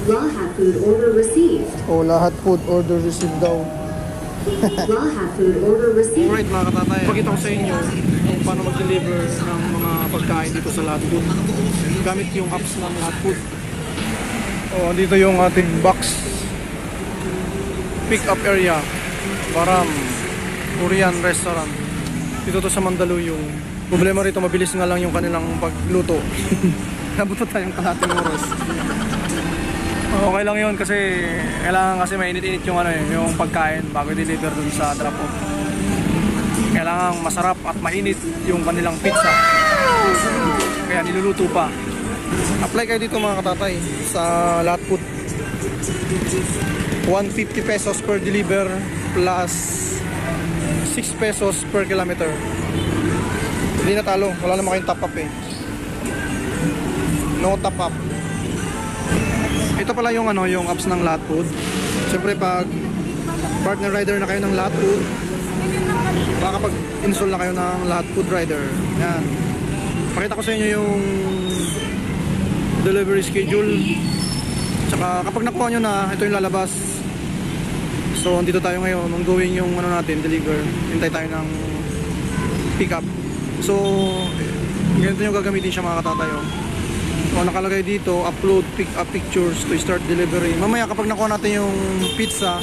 Lahat food order received. Oh, lahat food order received daw. Lahat food order received. Alright mga katatay, pakita ko sa inyo kung paano mag-deliver ng mga pagkain dito sa Lahat Food gamit yung apps ng Lahat Food. Oh, dito yung ating box pick up area, Baram Korean restaurant. Dito to sa Mandaluyong. Problema rito, mabilis nga lang yung kanilang pagluto. Nabot na tayong kalahating oras. Okay lang yun kasi kailangan kasi mainit-init yung yung pagkain bago i-deliver dun sa drop-off. Kailangan masarap at mainit yung kanilang pizza. Kaya niluluto pa. Apply kayo dito mga katatay sa Lahat Food. 150 pesos per deliver plus 6 pesos per kilometer. Hindi na talo, wala naman kayong top up eh. No top up. Ito pala yung yung apps ng Lahat Food. Siyempre pag partner rider na kayo ng Lahat Food, makakapag-install na kayo ng Lahat Food Rider. Yan. Pakita ko sa inyo yung delivery schedule. Tsaka kapag nakuha nyo na, ito yung lalabas. So andito tayo ngayon, ongoing yung natin, deliver. Hintay tayo ng pick up. So ganito yung gagamitin siya mga katatay. So nakalagay dito, upload pick up pictures to start delivery. Mamaya kapag nakuha natin yung pizza,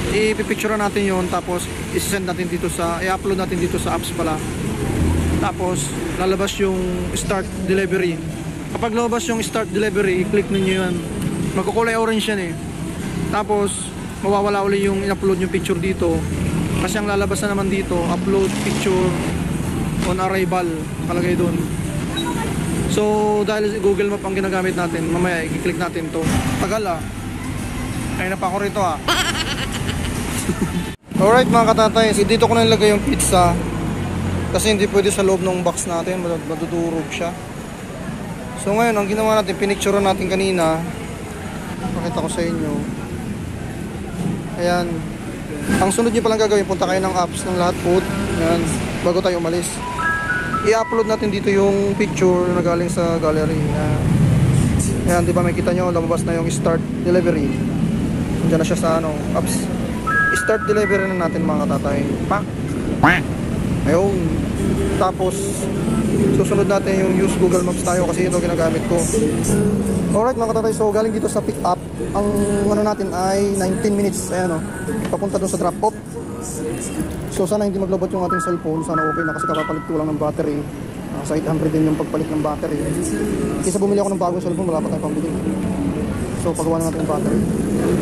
i-picture natin yun, tapos i-send natin dito sa, i-upload natin dito sa apps pala. Tapos lalabas yung start delivery. Kapag lalabas yung start delivery, i-click ninyo yan. Magkukulay orange yan eh. Tapos mawawala uli yung in-upload yung picture dito. Kasi ang lalabas na naman dito, upload picture on arrival, nakalagay doon. So dahil Google Map ang ginagamit natin, mamaya i-click natin to. Tagal Ay na pa ako rito Alright mga katatay, dito ko na nilagay yung pizza. Kasi hindi pwede sa loob ng box natin, madudurog siya. So ngayon, ang ginawa natin, pinicture natin kanina. Pakita ko sa inyo. Ayan. Ang sunod nyo palang gagawin, punta kayo ng apps ng Lahat Food. Ayan, bago tayo umalis. I-upload natin dito yung picture na galing sa gallery. Ayan, di ba makita nyo, lumabas na yung start delivery. Diyan na siya sa apps. Start delivery na natin mga katatay. Pak! Ayun. Tapos susunod natin yung use Google Maps tayo kasi ito ginagamit ko. Alright mga katatay, so galing dito sa pick up, ang natin ay 19 minutes. Ayan papunta doon sa drop off. So sana hindi maglobot yung ating cellphone. Sana okay na kasi kapapalit ko lang ng battery. Sa 800 din yung pagpalit ng battery. Kaysa bumili ako ng bagong cellphone, wala pa tayong pambili. So pagawa na natin yung battery.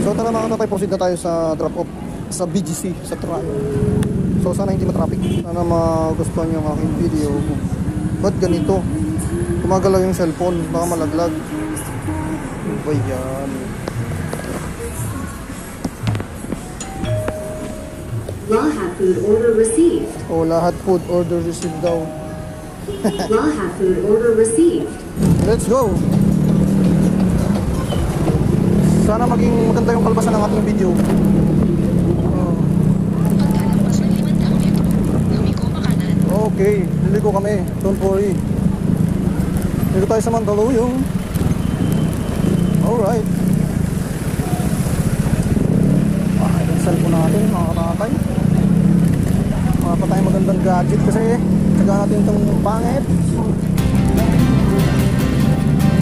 So tara mga katatay, proceed na tayo sa drop off sa BGC, sa Try. So sana hindi matraffic. Sana magustuhan nyo ang aking video. Ba't ganito? Gumagalaw yung cellphone, baka malaglag. Ano ba yan? Lahat food order received. Oh, lahat food order received daw. Lahat food order received. Let's go! Sana maging maganda yung kalbasan ng ating video. Okay, liliko kami. Don't worry. Dito tayo sa Mandaluyong. Alright. Yung cellphone natin, mga katatay. Mga pa tayong magandang gadget kasi tsaga natin itong pangit.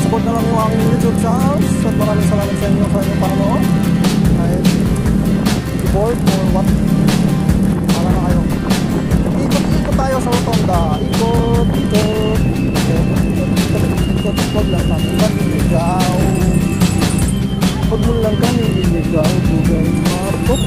Support na lang yung aking YouTube channel. At maraming salamat sa inyo sa inyong panonood. Kahit support or what. Wala na kayo. Ikot tayo sa rotonda. Ikot lang kami maniligaw. Huwag mo lang kami niligaw. Bugay mapot.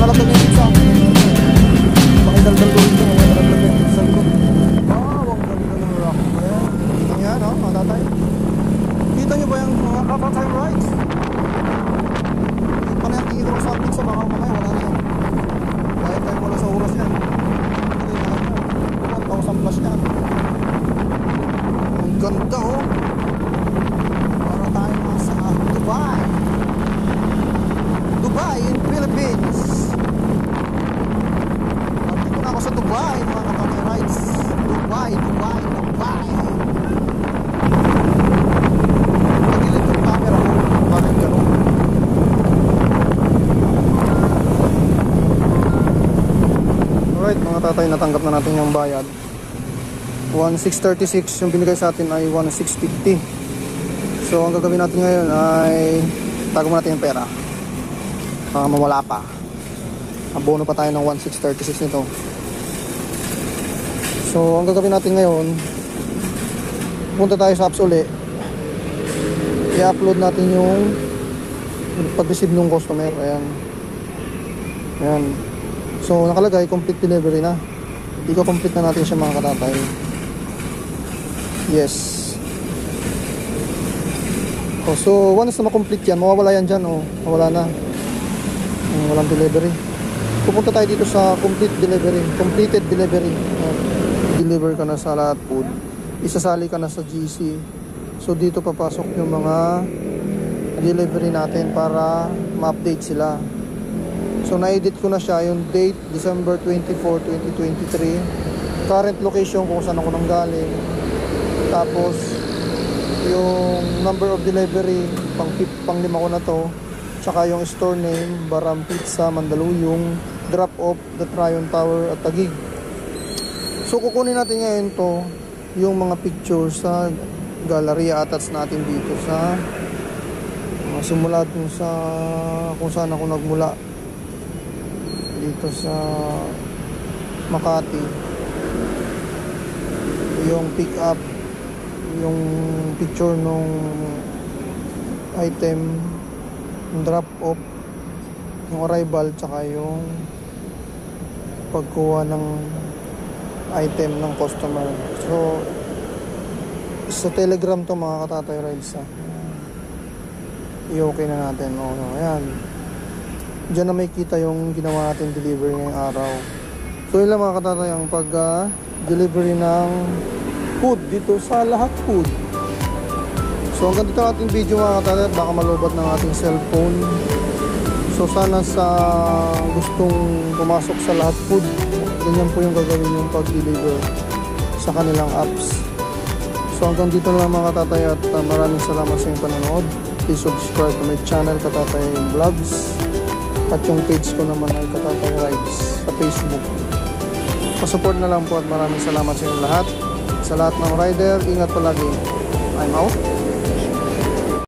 nalagdag yung pizza. Pakidaldal ko rin ito. Nalagdag yung pizza ko. Wow, ang ganda ng rock. Kita niya, no, mga tatay? Kita niyo ba yung mga katatay rides? Hindi pa na yung tingin ko sa pizza. Baka mamaya wala na yan. Kahit tayo wala sa oras yan. 1,000 plus yan. Ang ganda, oh. Para tayo nasa Dubai. Dubai in Philippines. Nandito na ako sa Dubai, mga katatay rides. Dubai. Nagilid yung camera ko. Bakit gano'n? Alright mga tatay, natanggap na natin yung bayad. 1,636 yung binigay sa atin ay 1,650. So ang gagawin natin ngayon ay tago mo natin yung pera. Baka mawala pa. Abono pa tayo ng 1,636 nito. So ang gagawin natin ngayon, punta tayo sa apps uli. I-upload natin yung pag-receive ng customer. Ayan. So nakalagay complete delivery na. I-complete na natin siya mga katatay. Yes. So once na ma-complete yan, mawawala yan dyan. Mawala na. Walang delivery. Pupunta tayo dito sa complete delivery. Completed delivery. Deliver ka na sa lahat food. Isasali ka na sa GC. So dito papasok yung mga delivery natin para ma-update sila. So na-edit ko na siya yung date December 24, 2023. Current location kung saan ako nanggaling. Tapos yung number of delivery pang 5 ko na to. Tsaka yung store name, Baram Pizza, Mandaluyong, drop off, The Tryon Tower at Taguig. So kukunin natin ngayon to, yung mga pictures sa gallery, attach natin dito sa simula dun sa kung saan ako nagmula dito sa Makati. Yung pick up, yung picture nung item, yung drop off, yung arrival, tsaka yung pagkuha ng item ng customer. So sa Telegram to mga katatay rides, i-okay na natin. Ayan, diyan na may kita yung ginawa natin delivery ngayong araw. So yun lang mga katatay ang pag delivery ng food dito sa Lahat Food. So hanggang dito ating video mga katatay, baka malubat ng ating cellphone. So sana sa gustong pumasok sa Lahat Food, ganyan po yung gagawin yung pag-deliver sa kanilang apps. So hanggang dito na lang mga katatay, at maraming salamat sa inyong panonood. Please subscribe to my channel, Katatay Vlogs. At yung page ko naman ay Katatay Rides sa Facebook. Pasupport na lang po at maraming salamat sa inyong lahat. Sa lahat ng rider, ingat palagi. I'm out.